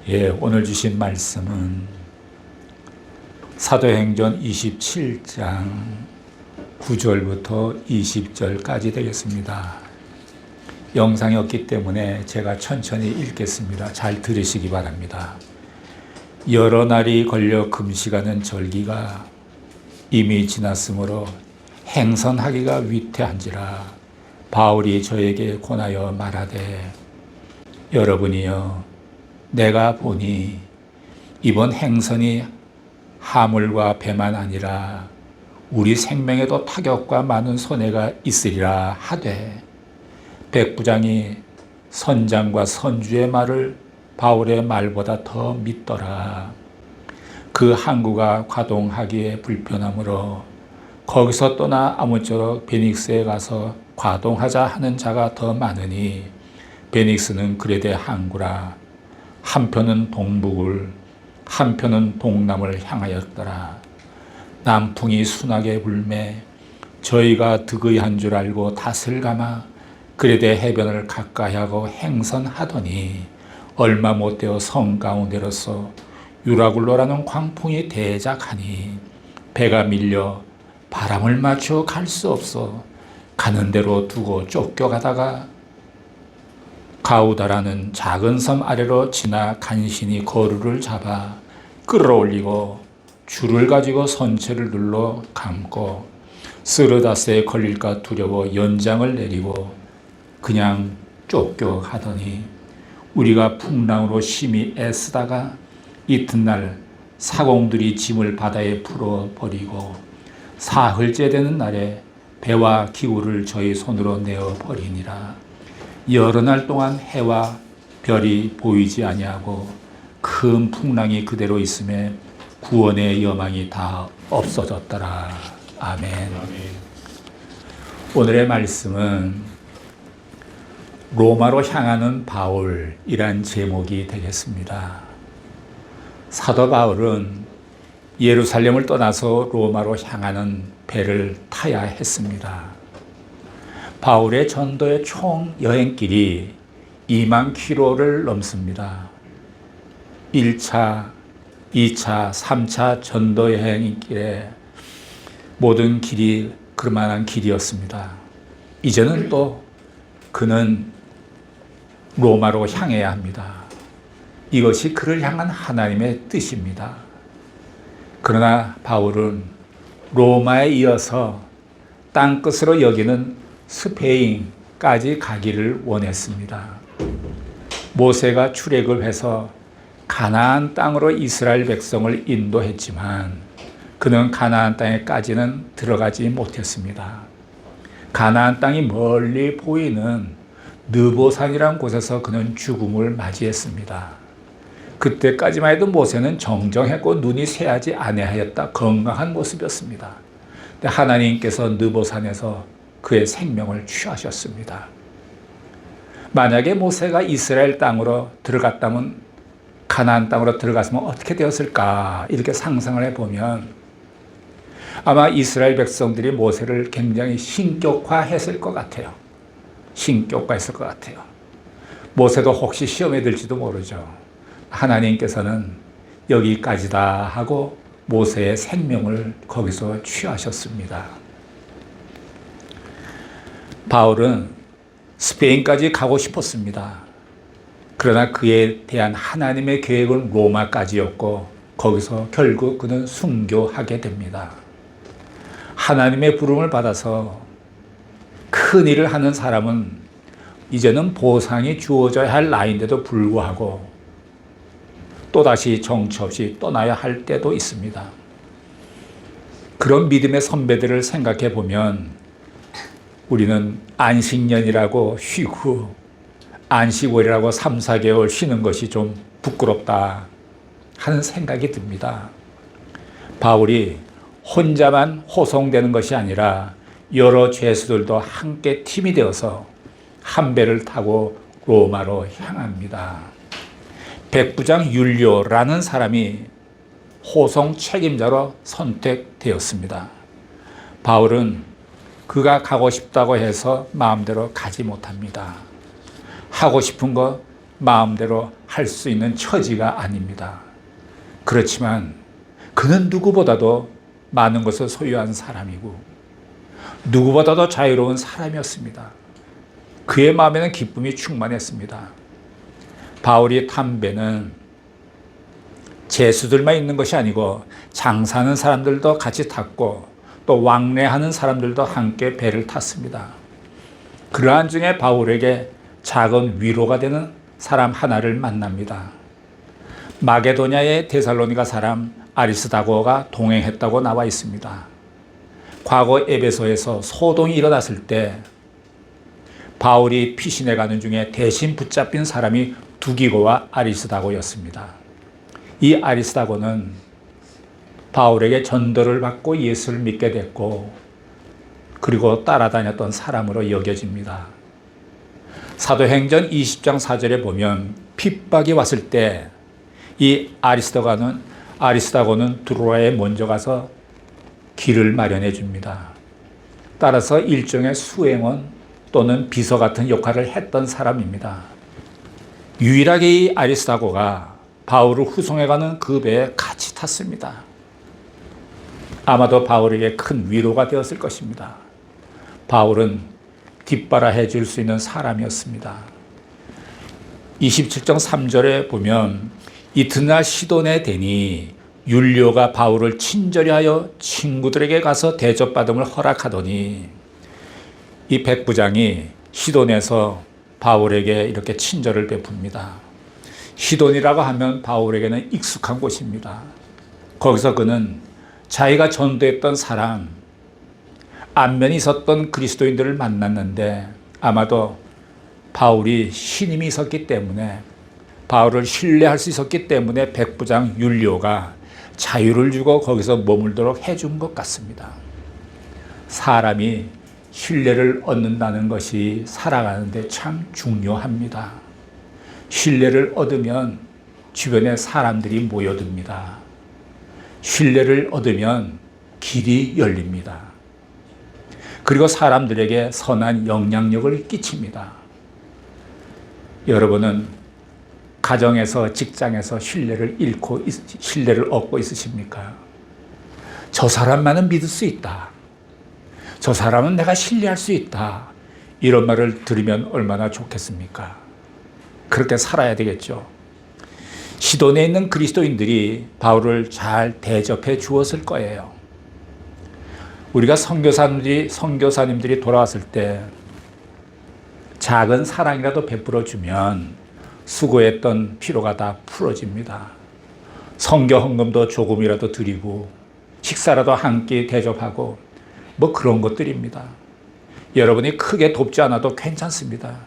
오늘 주신 말씀은 사도행전 27장 9절부터 20절까지 되겠습니다. 영상이 없기 때문에 제가 천천히 읽겠습니다. 잘 들으시기 바랍니다. 여러 날이 걸려 금식하는 절기가 이미 지났으므로 행선하기가 위태한지라 바울이 저에게 권하여 말하되, 여러분이여, 내가 보니 이번 행선이 하물과 배만 아니라 우리 생명에도 타격과 많은 손해가 있으리라 하되, 백부장이 선장과 선주의 말을 바울의 말보다 더 믿더라. 그 항구가 과동하기에 불편하므로 거기서 떠나 아무쪼록 베닉스에 가서 과동하자 하는 자가 더 많으니, 베닉스는 그레데 항구라. 한편은 동북을, 한편은 동남을 향하였더라. 남풍이 순하게 불매 저희가 득의한 줄 알고 닷을 감아 그레데 해변을 가까이 하고 행선하더니, 얼마 못되어 성 가운데로서 유라굴로라는 광풍이 대작하니 배가 밀려 바람을 맞춰 갈 수 없어 가는 대로 두고 쫓겨가다가 가우다라는 작은 섬 아래로 지나 간신히 거루를 잡아 끌어올리고 줄을 가지고 선체를 눌러 감고 스르다스에 걸릴까 두려워 연장을 내리고 그냥 쫓겨가더니, 우리가 풍랑으로 심히 애쓰다가 이튿날 사공들이 짐을 바다에 풀어버리고 사흘째 되는 날에 배와 기구를 저희 손으로 내어버리니라. 여러 날 동안 해와 별이 보이지 아니하고 큰 풍랑이 그대로 있음에 구원의 여망이 다 없어졌더라. 아멘. 오늘의 말씀은 로마로 향하는 바울이란 제목이 되겠습니다. 사도 바울은 예루살렘을 떠나서 로마로 향하는 배를 타야 했습니다. 바울의 전도의 총 여행길이 2만 킬로를 넘습니다. 1차, 2차, 3차 전도 여행길에 모든 길이 그만한 길이었습니다. 이제는 또 그는 로마로 향해야 합니다. 이것이 그를 향한 하나님의 뜻입니다. 그러나 바울은 로마에 이어서 땅끝으로 여기는 스페인까지 가기를 원했습니다. 모세가 출애굽을 해서 가나안 땅으로 이스라엘 백성을 인도했지만 그는 가나안 땅에까지는 들어가지 못했습니다. 가나안 땅이 멀리 보이는 느보산이라는 곳에서 그는 죽음을 맞이했습니다. 그때까지만 해도 모세는 정정했고 눈이 새하지 아니하였다, 건강한 모습이었습니다. 근데 하나님께서 느보산에서 그의 생명을 취하셨습니다. 만약에 모세가 이스라엘 땅으로 들어갔다면, 가나안 땅으로 들어갔으면 어떻게 되었을까 이렇게 상상을 해보면 아마 이스라엘 백성들이 모세를 굉장히 신격화했을 것 같아요. 신격화했을 것 같아요. 모세도 혹시 시험에 들지도 모르죠. 하나님께서는 여기까지다 하고 모세의 생명을 거기서 취하셨습니다. 바울은 스페인까지 가고 싶었습니다. 그러나 그에 대한 하나님의 계획은 로마까지였고 거기서 결국 그는 순교하게 됩니다. 하나님의 부름을 받아서 큰 일을 하는 사람은 이제는 보상이 주어져야 할 나이인데도 불구하고 또다시 정처 없이 떠나야 할 때도 있습니다. 그런 믿음의 선배들을 생각해 보면 우리는 안식년이라고 쉬고 안식월이라고 3, 4개월 쉬는 것이 좀 부끄럽다 하는 생각이 듭니다. 바울이 혼자만 호송되는 것이 아니라 여러 죄수들도 함께 팀이 되어서 한 배를 타고 로마로 향합니다. 백부장 율리오라는 사람이 호송 책임자로 선택되었습니다. 바울은 그가 가고 싶다고 해서 마음대로 가지 못합니다. 하고 싶은 거 마음대로 할 수 있는 처지가 아닙니다. 그렇지만 그는 누구보다도 많은 것을 소유한 사람이고 누구보다도 자유로운 사람이었습니다. 그의 마음에는 기쁨이 충만했습니다. 바울이 담배는 죄수들만 있는 것이 아니고 장사하는 사람들도 같이 탔고 또 왕래하는 사람들도 함께 배를 탔습니다. 그러한 중에 바울에게 작은 위로가 되는 사람 하나를 만납니다. 마게도냐의 데살로니가 사람 아리스다고가 동행했다고 나와 있습니다. 과거 에베소에서 소동이 일어났을 때 바울이 피신해 가는 중에 대신 붙잡힌 사람이 두기고와 아리스다고였습니다. 이 아리스다고는 바울에게 전도를 받고 예수를 믿게 됐고 그리고 따라다녔던 사람으로 여겨집니다. 사도행전 20장 4절에 보면 핍박이 왔을 때 이 아리스다고는 드로아에 먼저 가서 길을 마련해 줍니다. 따라서 일종의 수행원 또는 비서 같은 역할을 했던 사람입니다. 유일하게 이 아리스다고가 바울을 후송해가는 그 배에 같이 탔습니다. 아마도 바울에게 큰 위로가 되었을 것입니다. 바울은 뒷바라해 줄 수 있는 사람이었습니다. 27장 3절에 보면 이튿날 시돈에 대니 율리오가 바울을 친절히 하여 친구들에게 가서 대접받음을 허락하더니 이 백부장이 시돈에서 바울에게 이렇게 친절을 베풉니다. 시돈이라고 하면 바울에게는 익숙한 곳입니다. 거기서 그는 자기가 전도했던 사람, 안면이 있었던 그리스도인들을 만났는데 아마도 바울이 신임이 있었기 때문에 바울을 신뢰할 수 있었기 때문에 백부장 율리오가 자유를 주고 거기서 머물도록 해준 것 같습니다. 사람이 신뢰를 얻는다는 것이 살아가는데 참 중요합니다. 신뢰를 얻으면 주변에 사람들이 모여듭니다. 신뢰를 얻으면 길이 열립니다. 그리고 사람들에게 선한 영향력을 끼칩니다. 여러분은 가정에서 직장에서 신뢰를 잃고 신뢰를 얻고 있으십니까? 저 사람만은 믿을 수 있다. 저 사람은 내가 신뢰할 수 있다. 이런 말을 들으면 얼마나 좋겠습니까? 그렇게 살아야 되겠죠. 시돈에 있는 그리스도인들이 바울을 잘 대접해 주었을 거예요. 우리가 선교사님들이 돌아왔을 때 작은 사랑이라도 베풀어 주면 수고했던 피로가 다 풀어집니다. 선교 헌금도 조금이라도 드리고 식사라도 한 끼 대접하고 뭐 그런 것들입니다. 여러분이 크게 돕지 않아도 괜찮습니다.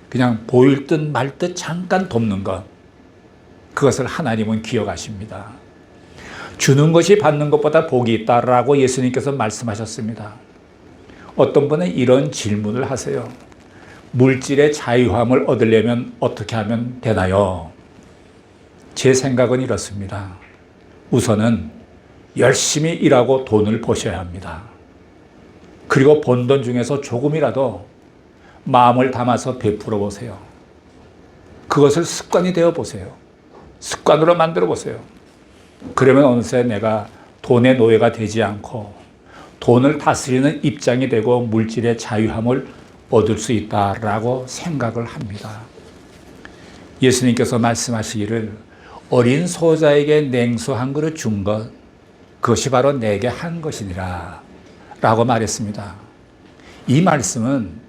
그냥 보일 듯 말 듯 잠깐 돕는 것, 그것을 하나님은 기억하십니다. 주는 것이 받는 것보다 복이 있다라고 예수님께서 말씀하셨습니다. 어떤 분은 이런 질문을 하세요. 물질의 자유함을 얻으려면 어떻게 하면 되나요? 제 생각은 이렇습니다. 우선은 열심히 일하고 돈을 버셔야 합니다. 그리고 번 돈 중에서 조금이라도 마음을 담아서 베풀어 보세요. 그것을 습관이 되어 보세요. 습관으로 만들어 보세요. 그러면 어느새 내가 돈의 노예가 되지 않고 돈을 다스리는 입장이 되고 물질의 자유함을 얻을 수 있다라고 생각을 합니다. 예수님께서 말씀하시기를 어린 소자에게 냉수 한 그릇 준 것, 그것이 바로 내게 한 것이니라 라고 말했습니다. 이 말씀은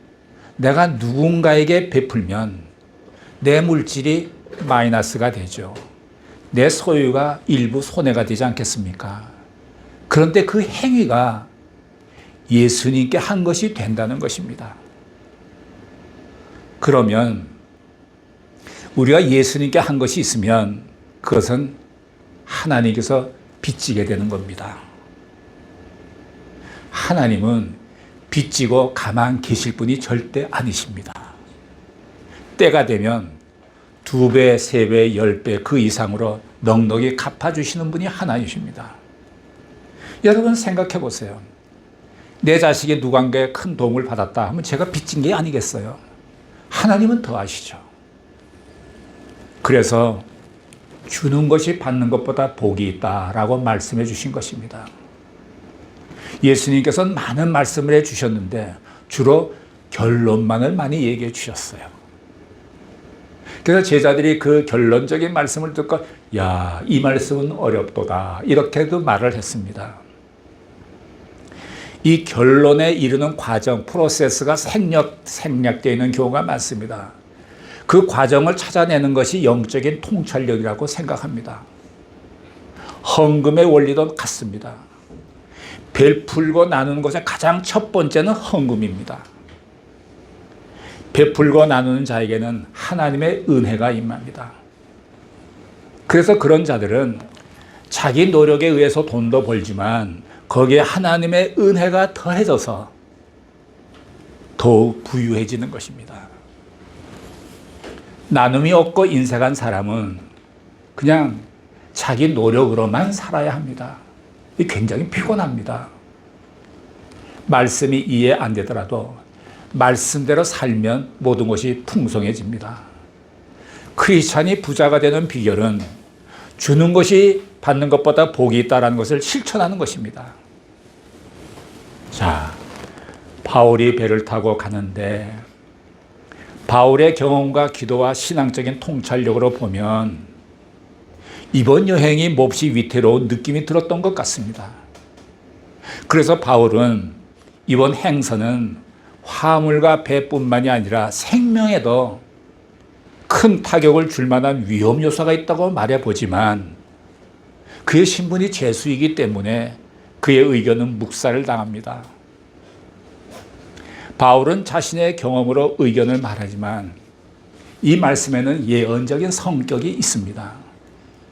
내가 누군가에게 베풀면 내 물질이 마이너스가 되죠. 내 소유가 일부 손해가 되지 않겠습니까? 그런데 그 행위가 예수님께 한 것이 된다는 것입니다. 그러면 우리가 예수님께 한 것이 있으면 그것은 하나님께서 빚지게 되는 겁니다. 하나님은 빚지고 가만 계실 분이 절대 아니십니다. 때가 되면 2배, 3배, 10배 그 이상으로 넉넉히 갚아주시는 분이 하나님이십니다. 여러분 생각해 보세요. 내 자식이 누군가에 큰 도움을 받았다 하면 제가 빚진 게 아니겠어요? 하나님은 더 아시죠. 그래서 주는 것이 받는 것보다 복이 있다라고 말씀해 주신 것입니다. 예수님께서는 많은 말씀을 해 주셨는데 주로 결론만을 많이 얘기해 주셨어요. 그래서 제자들이 그 결론적인 말씀을 듣고 야, 이 말씀은 어렵도다 이렇게도 말을 했습니다. 이 결론에 이르는 과정, 프로세스가 생략되어 있는 경우가 많습니다. 그 과정을 찾아내는 것이 영적인 통찰력이라고 생각합니다. 헌금의 원리도 같습니다. 베풀고 나누는 것의 가장 첫 번째는 헌금입니다. 베풀고 나누는 자에게는 하나님의 은혜가 임합니다. 그래서 그런 자들은 자기 노력에 의해서 돈도 벌지만 거기에 하나님의 은혜가 더해져서 더욱 부유해지는 것입니다. 나눔이 없고 인색한 사람은 그냥 자기 노력으로만 살아야 합니다. 굉장히 피곤합니다. 말씀이 이해 안 되더라도 말씀대로 살면 모든 것이 풍성해집니다. 크리스찬이 부자가 되는 비결은 주는 것이 받는 것보다 복이 있다는 것을 실천하는 것입니다. 자, 바울이 배를 타고 가는데 바울의 경험과 기도와 신앙적인 통찰력으로 보면 이번 여행이 몹시 위태로운 느낌이 들었던 것 같습니다. 그래서 바울은 이번 행선은 화물과 배뿐만이 아니라 생명에도 큰 타격을 줄 만한 위험 요소가 있다고 말해보지만 그의 신분이 죄수이기 때문에 그의 의견은 묵살을 당합니다. 바울은 자신의 경험으로 의견을 말하지만 이 말씀에는 예언적인 성격이 있습니다.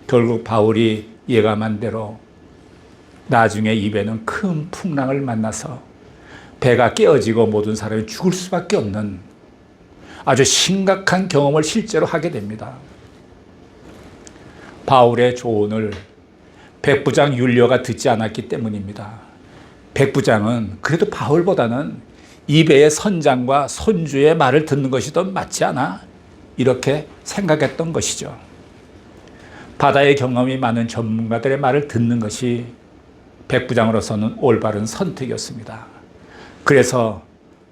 결국 바울이 예감한 대로 나중에 입에는 큰 풍랑을 만나서 배가 깨어지고 모든 사람이 죽을 수밖에 없는 아주 심각한 경험을 실제로 하게 됩니다. 바울의 조언을 백부장 율리오가 듣지 않았기 때문입니다. 백부장은 그래도 바울보다는 이 배의 선장과 손주의 말을 듣는 것이 더 맞지 않아? 이렇게 생각했던 것이죠. 바다의 경험이 많은 전문가들의 말을 듣는 것이 백부장으로서는 올바른 선택이었습니다. 그래서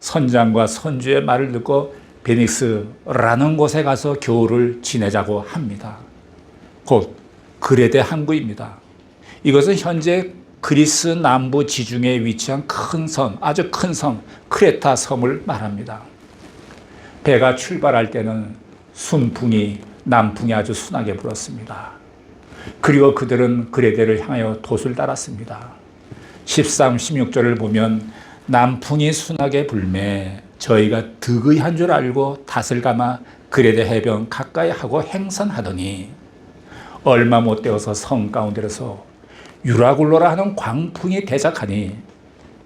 선장과 손주의 말을 듣고 베닉스라는 곳에 가서 겨울을 지내자고 합니다. 곧 그레데 항구입니다. 이것은 현재 그리스 남부 지중해에 위치한 큰 섬, 아주 큰 섬, 크레타 섬을 말합니다. 배가 출발할 때는 순풍이, 남풍이 아주 순하게 불었습니다. 그리고 그들은 그레데를 향하여 돛을 달았습니다. 13, 16절을 보면 남풍이 순하게 불매 저희가 득의한 줄 알고 닷을 감아 그레데 해변 가까이 하고 행선하더니 얼마 못 되어서 섬 가운데로서 유라굴로라 하는 광풍이 대작하니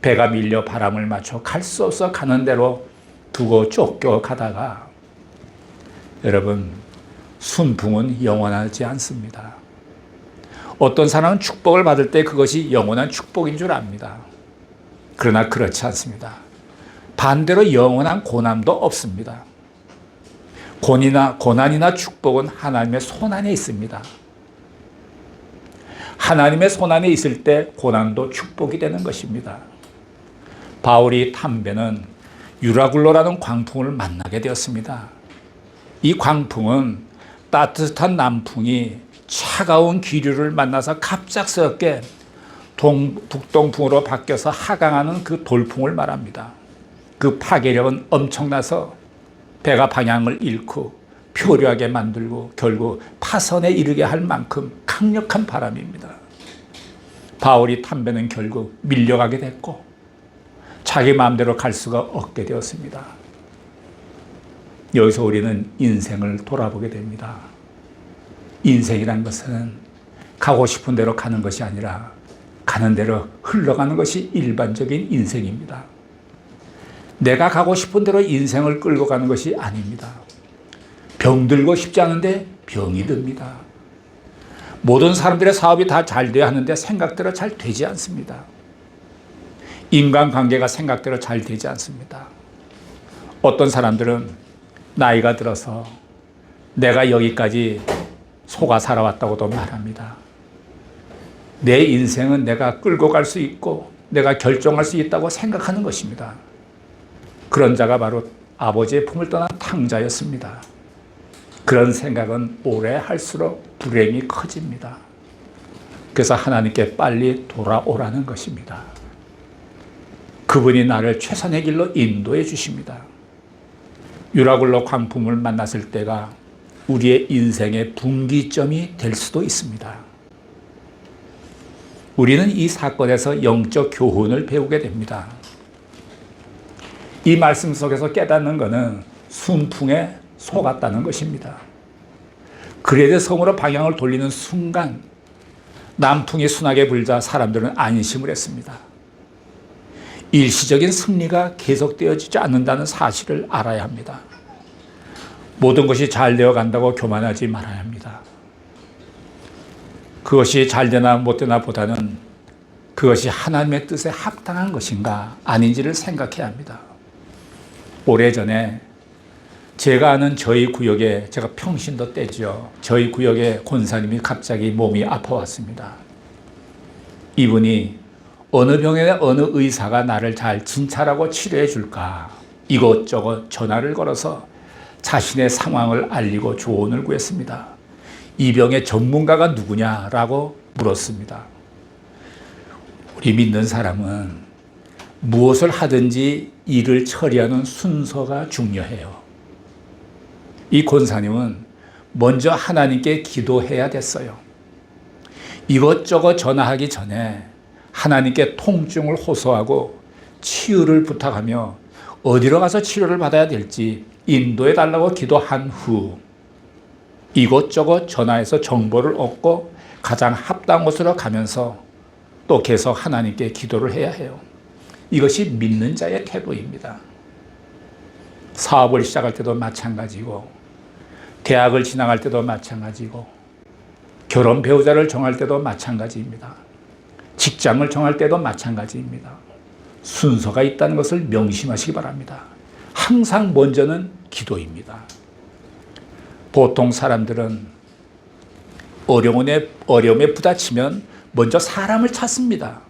배가 밀려 바람을 맞춰 갈 수 없어 가는 대로 두고 쫓겨가다가 여러분 순풍은 영원하지 않습니다. 어떤 사람은 축복을 받을 때 그것이 영원한 축복인 줄 압니다. 그러나 그렇지 않습니다. 반대로 영원한 고난도 없습니다. 고난이나 축복은 하나님의 손안에 있습니다. 하나님의 손안에 있을 때 고난도 축복이 되는 것입니다. 바울이 탄 배는 유라굴로라는 광풍을 만나게 되었습니다. 이 광풍은 따뜻한 남풍이 차가운 기류를 만나서 갑작스럽게 북동풍으로 바뀌어서 하강하는 그 돌풍을 말합니다. 그 파괴력은 엄청나서 배가 방향을 잃고 표류하게 만들고 결국 파선에 이르게 할 만큼 강력한 바람입니다. 바울이 탄 배는 결국 밀려가게 됐고 자기 마음대로 갈 수가 없게 되었습니다. 여기서 우리는 인생을 돌아보게 됩니다. 인생이란 것은 가고 싶은 대로 가는 것이 아니라 가는 대로 흘러가는 것이 일반적인 인생입니다. 내가 가고 싶은 대로 인생을 끌고 가는 것이 아닙니다. 병들고 싶지 않은데 병이 듭니다. 모든 사람들의 사업이 다 잘 돼야 하는데 생각대로 잘 되지 않습니다. 인간관계가 생각대로 잘 되지 않습니다. 어떤 사람들은 나이가 들어서 내가 여기까지 속아 살아왔다고도 말합니다. 내 인생은 내가 끌고 갈 수 있고 내가 결정할 수 있다고 생각하는 것입니다. 그런 자가 바로 아버지의 품을 떠난 탕자였습니다. 그런 생각은 오래 할수록 불행이 커집니다. 그래서 하나님께 빨리 돌아오라는 것입니다. 그분이 나를 최선의 길로 인도해 주십니다. 유라굴로 광풍을 만났을 때가 우리의 인생의 분기점이 될 수도 있습니다. 우리는 이 사건에서 영적 교훈을 배우게 됩니다. 이 말씀 속에서 깨닫는 것은 순풍에 속았다는 것입니다. 그레데 성으로 방향을 돌리는 순간 남풍이 순하게 불자 사람들은 안심을 했습니다. 일시적인 승리가 계속되어지지 않는다는 사실을 알아야 합니다. 모든 것이 잘 되어 간다고 교만하지 말아야 합니다. 그것이 잘 되나 못 되나 보다는 그것이 하나님의 뜻에 합당한 것인가 아닌지를 생각해야 합니다. 오래전에 제가 아는 저희 구역에, 제가 평신도 때죠, 저희 구역에 권사님이 갑자기 몸이 아파왔습니다. 이분이 어느 병원의 어느 의사가 나를 잘 진찰하고 치료해 줄까 이것저것 전화를 걸어서 자신의 상황을 알리고 조언을 구했습니다. 이 병의 전문가가 누구냐라고 물었습니다. 우리 믿는 사람은 무엇을 하든지 일을 처리하는 순서가 중요해요. 이 권사님은 먼저 하나님께 기도해야 됐어요. 이것저것 전화하기 전에 하나님께 통증을 호소하고 치유를 부탁하며 어디로 가서 치료를 받아야 될지 인도해 달라고 기도한 후 이것저것 전화해서 정보를 얻고 가장 합당한 곳으로 가면서 또 계속 하나님께 기도를 해야 해요. 이것이 믿는 자의 태도입니다. 사업을 시작할 때도 마찬가지고 대학을 진학할 때도 마찬가지고 결혼 배우자를 정할 때도 마찬가지입니다. 직장을 정할 때도 마찬가지입니다. 순서가 있다는 것을 명심하시기 바랍니다. 항상 먼저는 기도입니다. 보통 사람들은 어려움에 부딪히면 먼저 사람을 찾습니다.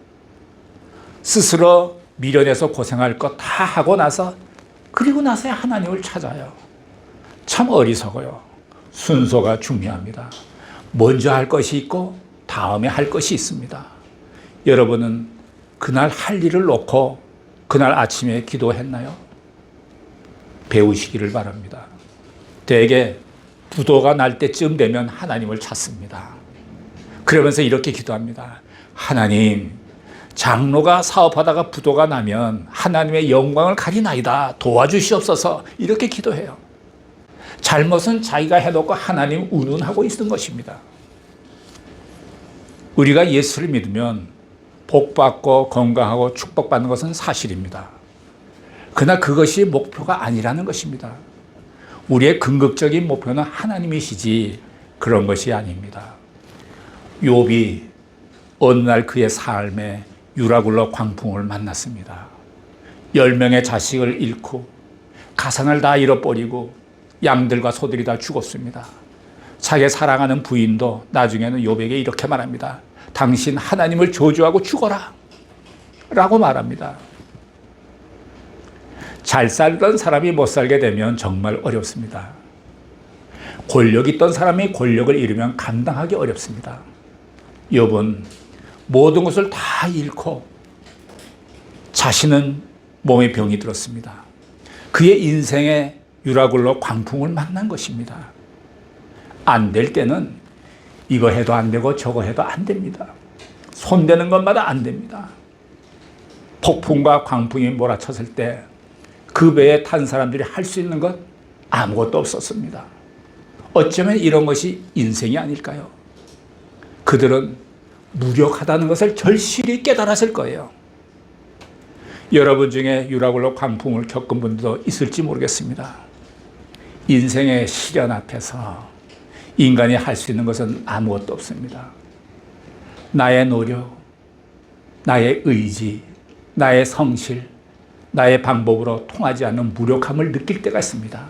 스스로 미련해서 고생할 것 다 하고 나서 그리고 나서야 하나님을 찾아요. 참 어리석어요. 순서가 중요합니다. 먼저 할 것이 있고 다음에 할 것이 있습니다. 여러분은 그날 할 일을 놓고 그날 아침에 기도했나요? 배우시기를 바랍니다. 대개 부도가 날 때쯤 되면 하나님을 찾습니다. 그러면서 이렇게 기도합니다. 하나님, 장로가 사업하다가 부도가 나면 하나님의 영광을 가리나이다. 도와주시옵소서. 이렇게 기도해요. 잘못은 자기가 해놓고 하나님 운운하고 있는 것입니다. 우리가 예수를 믿으면 복받고 건강하고 축복받는 것은 사실입니다. 그러나 그것이 목표가 아니라는 것입니다. 우리의 궁극적인 목표는 하나님이시지 그런 것이 아닙니다. 욥이 어느 날 그의 삶에 유라굴로 광풍을 만났습니다. 10명의 자식을 잃고 가상을 다 잃어버리고 양들과 소들이 다 죽었습니다. 자기 사랑하는 부인도 나중에는 욥에게 이렇게 말합니다. 당신 하나님을 저주하고 죽어라 라고 말합니다. 잘 살던 사람이 못 살게 되면 정말 어렵습니다. 권력 있던 사람이 권력을 잃으면 감당하기 어렵습니다. 욥은 모든 것을 다 잃고 자신은 몸에 병이 들었습니다. 그의 인생에 유라굴로 광풍을 만난 것입니다. 안 될 때는 이거 해도 안 되고 저거 해도 안 됩니다. 손대는 것마다 안 됩니다. 폭풍과 광풍이 몰아쳤을 때 그 배에 탄 사람들이 할 수 있는 것 아무것도 없었습니다. 어쩌면 이런 것이 인생이 아닐까요? 그들은 무력하다는 것을 절실히 깨달았을 거예요. 여러분 중에 유라굴로 광풍을 겪은 분들도 있을지 모르겠습니다. 인생의 시련 앞에서 인간이 할 수 있는 것은 아무것도 없습니다. 나의 노력, 나의 의지, 나의 성실, 나의 방법으로 통하지 않는 무력함을 느낄 때가 있습니다.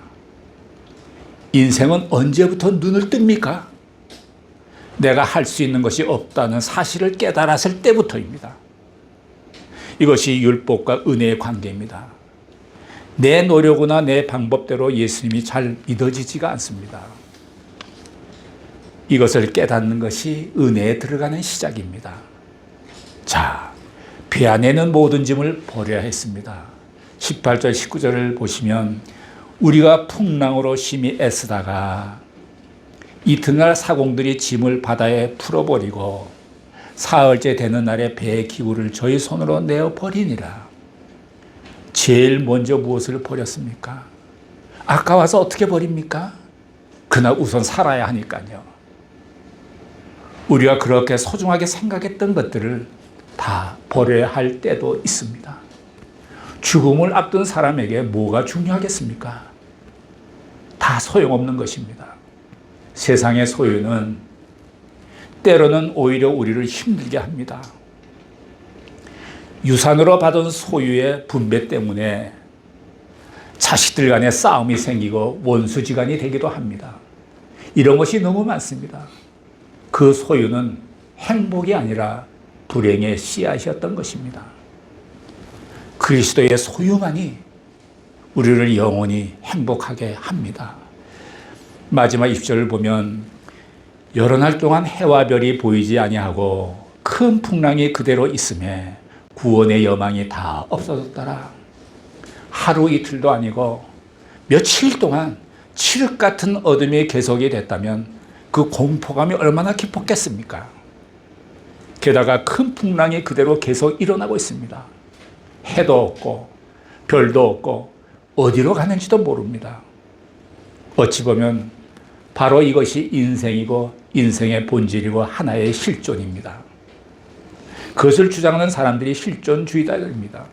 인생은 언제부터 눈을 뜹니까? 내가 할 수 있는 것이 없다는 사실을 깨달았을 때부터입니다. 이것이 율법과 은혜의 관계입니다. 내 노력이나 내 방법대로 예수님이 잘 믿어지지가 않습니다. 이것을 깨닫는 것이 은혜에 들어가는 시작입니다. 자, 배 안에는 모든 짐을 버려야 했습니다. 18절, 19절을 보시면 우리가 풍랑으로 심히 애쓰다가 이튿날 사공들이 짐을 바다에 풀어버리고 사흘째 되는 날에 배의 기구를 저희 손으로 내어 버리니라. 제일 먼저 무엇을 버렸습니까? 아까워서 어떻게 버립니까? 그날 우선 살아야 하니까요. 우리가 그렇게 소중하게 생각했던 것들을 다 버려야 할 때도 있습니다. 죽음을 앞둔 사람에게 뭐가 중요하겠습니까? 다 소용없는 것입니다. 세상의 소유는 때로는 오히려 우리를 힘들게 합니다. 유산으로 받은 소유의 분배 때문에 자식들 간에 싸움이 생기고 원수지간이 되기도 합니다. 이런 것이 너무 많습니다. 그 소유는 행복이 아니라 불행의 씨앗이었던 것입니다. 그리스도의 소유만이 우리를 영원히 행복하게 합니다. 마지막 20절을 보면 여러 날 동안 해와 별이 보이지 아니하고 큰 풍랑이 그대로 있음에 구원의 여망이 다 없어졌더라. 하루 이틀도 아니고 며칠 동안 칠흑 같은 어둠이 계속이 됐다면 그 공포감이 얼마나 깊었겠습니까? 게다가 큰 풍랑이 그대로 계속 일어나고 있습니다. 해도 없고 별도 없고 어디로 가는지도 모릅니다. 어찌 보면 바로 이것이 인생이고 인생의 본질이고 하나의 실존입니다. 그것을 주장하는 사람들이 실존주의자들입니다.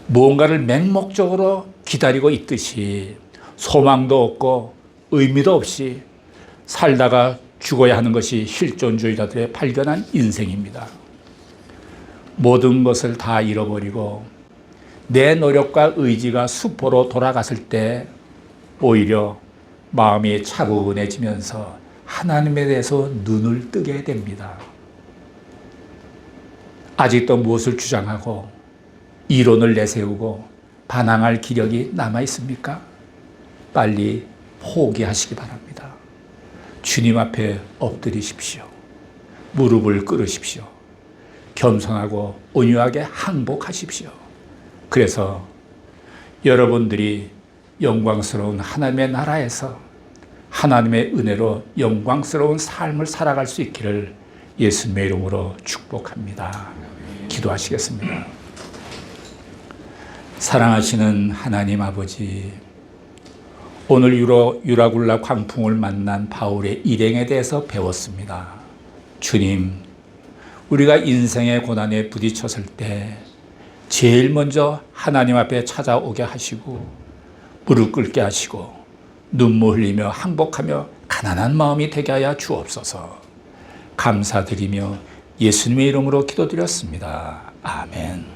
무언가를 맹목적으로 기다리고 있듯이 소망도 없고 의미도 없이 살다가 죽어야 하는 것이 실존주의자들의 발견한 인생입니다. 모든 것을 다 잃어버리고 내 노력과 의지가 수포로 돌아갔을 때 오히려 마음이 차분해지면서 하나님에 대해서 눈을 뜨게 됩니다. 아직도 무엇을 주장하고 이론을 내세우고 반항할 기력이 남아 있습니까? 빨리 포기하시기 바랍니다. 주님 앞에 엎드리십시오. 무릎을 꿇으십시오. 겸손하고 온유하게 항복하십시오. 그래서 여러분들이 영광스러운 하나님의 나라에서 하나님의 은혜로 영광스러운 삶을 살아갈 수 있기를 예수님의 이름으로 축복합니다. 기도하시겠습니다. 사랑하시는 하나님 아버지, 오늘 유라굴라 광풍을 만난 바울의 일행에 대해서 배웠습니다. 주님, 우리가 인생의 고난에 부딪혔을 때 제일 먼저 하나님 앞에 찾아오게 하시고 무릎 꿇게 하시고 눈물 흘리며 항복하며 가난한 마음이 되게 하여 주옵소서. 감사드리며 예수님의 이름으로 기도드렸습니다. 아멘.